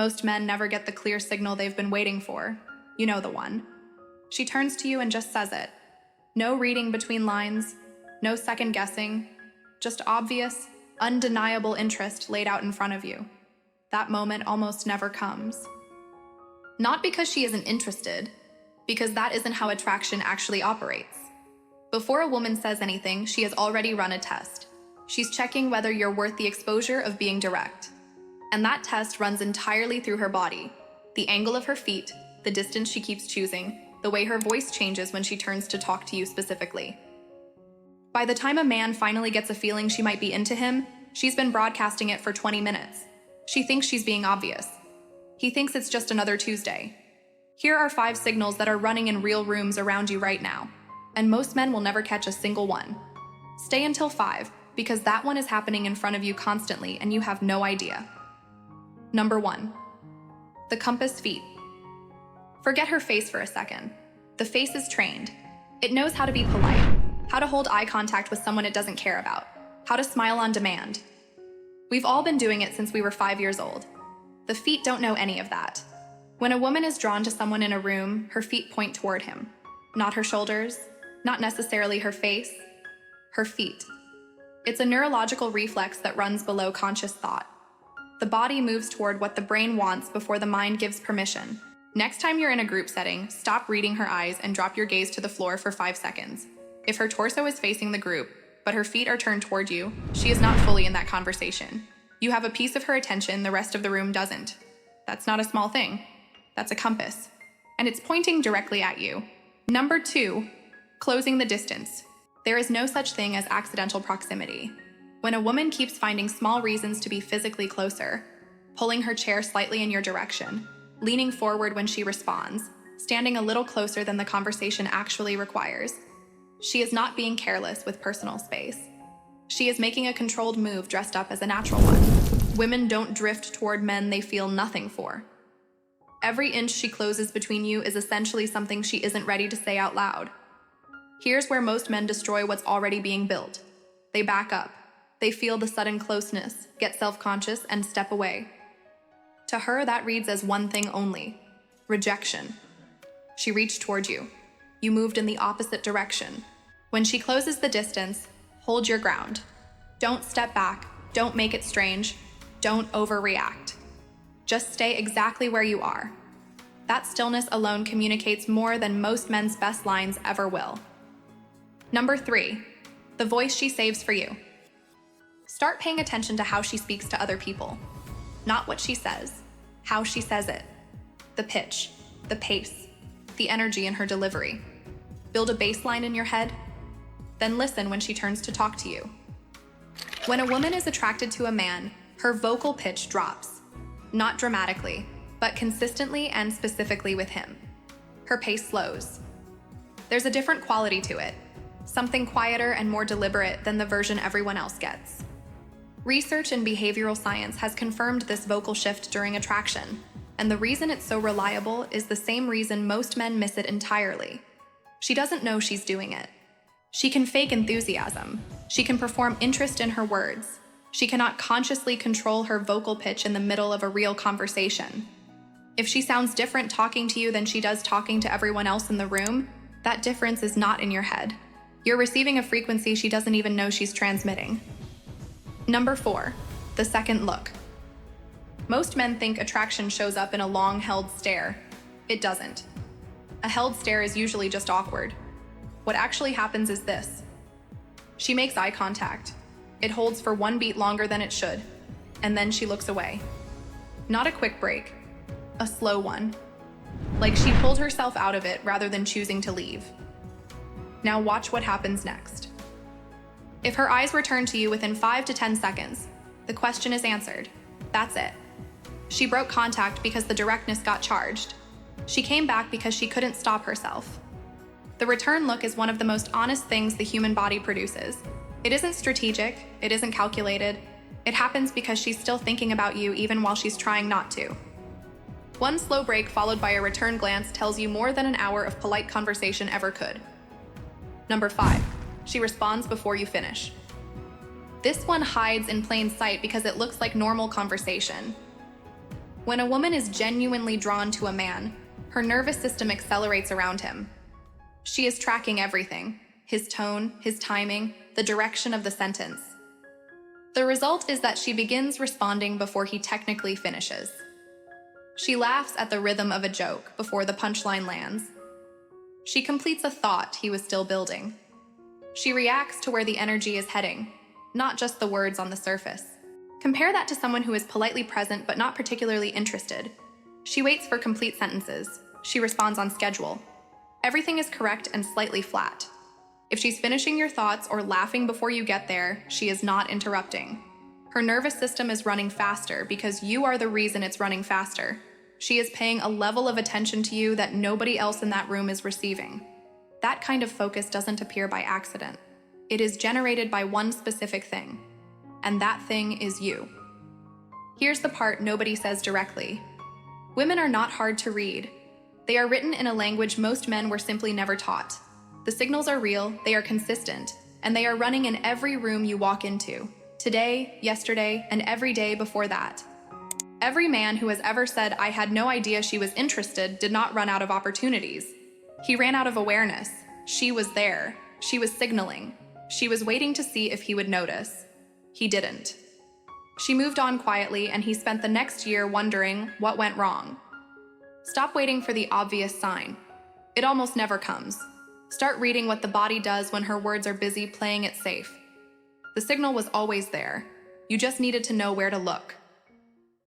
Most men never get the clear signal they've been waiting for. You know the one. She turns to you and just says it. No reading between lines, no second guessing, just obvious, undeniable interest laid out in front of you. That moment almost never comes. Not because she isn't interested, because that isn't how attraction actually operates. Before a woman says anything, she has already run a test. She's checking whether you're worth the exposure of being direct. And that test runs entirely through her body. The angle of her feet, the distance she keeps choosing, the way her voice changes when she turns to talk to you specifically. By the time a man finally gets a feeling she might be into him, she's been broadcasting it for 20 minutes. She thinks she's being obvious. He thinks it's just another Tuesday. Here are 5 signals that are running in real rooms around you right now, and most men will never catch a single one. Stay until 5, because that one is happening in front of you constantly and you have no idea. Number 1. The compass feet. Forget her face for a second. The face is trained. It knows how to be polite, how to hold eye contact with someone it doesn't care about, how to smile on demand. We've all been doing it since we were 5 years old. The feet don't know any of that. When a woman is drawn to someone in a room, her feet point toward him. Not her shoulders, not necessarily her face, her feet. It's a neurological reflex that runs below conscious thought. The body moves toward what the brain wants before the mind gives permission. Next time you're in a group setting, stop reading her eyes and drop your gaze to the floor for 5 seconds. If her torso is facing the group, but her feet are turned toward you, she is not fully in that conversation. You have a piece of her attention the rest of the room doesn't. That's not a small thing. That's a compass. And it's pointing directly at you. Number 2, closing the distance. There is no such thing as accidental proximity. When a woman keeps finding small reasons to be physically closer, pulling her chair slightly in your direction, leaning forward when she responds, standing a little closer than the conversation actually requires, she is not being careless with personal space. She is making a controlled move dressed up as a natural one. Women don't drift toward men they feel nothing for. Every inch she closes between you is essentially something she isn't ready to say out loud. Here's where most men destroy what's already being built. They back up. They feel the sudden closeness, get self-conscious, and step away. To her, that reads as one thing only: rejection. She reached toward you. You moved in the opposite direction. When she closes the distance, hold your ground. Don't step back. Don't make it strange. Don't overreact. Just stay exactly where you are. That stillness alone communicates more than most men's best lines ever will. Number 3, the voice she saves for you. Start paying attention to how she speaks to other people. Not what she says, how she says it. The pitch, the pace, the energy in her delivery. Build a baseline in your head, then listen when she turns to talk to you. When a woman is attracted to a man, her vocal pitch drops. Not dramatically, but consistently and specifically with him. Her pace slows. There's a different quality to it, something quieter and more deliberate than the version everyone else gets. Research in behavioral science has confirmed this vocal shift during attraction, and the reason it's so reliable is the same reason most men miss it entirely. She doesn't know she's doing it. She can fake enthusiasm. She can perform interest in her words. She cannot consciously control her vocal pitch in the middle of a real conversation. If she sounds different talking to you than she does talking to everyone else in the room, that difference is not in your head. You're receiving a frequency she doesn't even know she's transmitting. Number 4, the second look. Most men think attraction shows up in a long-held stare. It doesn't. A held stare is usually just awkward. What actually happens is this. She makes eye contact. It holds for 1 beat longer than it should, and then she looks away. Not a quick break, a slow one. Like she pulled herself out of it rather than choosing to leave. Now watch what happens next. If her eyes return to you within 5 to 10 seconds, the question is answered. That's it. She broke contact because the directness got charged. She came back because she couldn't stop herself. The return look is one of the most honest things the human body produces. It isn't strategic, it isn't calculated. It happens because she's still thinking about you even while she's trying not to. One slow break followed by a return glance tells you more than an hour of polite conversation ever could. Number 5, she responds before you finish. This one hides in plain sight because it looks like normal conversation. When a woman is genuinely drawn to a man, her nervous system accelerates around him. She is tracking everything: his tone, his timing, the direction of the sentence. The result is that she begins responding before he technically finishes. She laughs at the rhythm of a joke before the punchline lands. She completes a thought he was still building. She reacts to where the energy is heading, not just the words on the surface. Compare that to someone who is politely present but not particularly interested. She waits for complete sentences. She responds on schedule. Everything is correct and slightly flat. If she's finishing your thoughts or laughing before you get there, she is not interrupting. Her nervous system is running faster because you are the reason it's running faster. She is paying a level of attention to you that nobody else in that room is receiving. That kind of focus doesn't appear by accident. It is generated by one specific thing, and that thing is you. Here's the part nobody says directly. Women are not hard to read. They are written in a language most men were simply never taught. The signals are real, they are consistent, and they are running in every room you walk into. Today, yesterday, and every day before that. Every man who has ever said, "I had no idea she was interested," did not run out of opportunities. He ran out of awareness. She was there. She was signaling. She was waiting to see if he would notice. He didn't. She moved on quietly, and he spent the next year wondering what went wrong. Stop waiting for the obvious sign. It almost never comes. Start reading what the body does when her words are busy playing it safe. The signal was always there. You just needed to know where to look.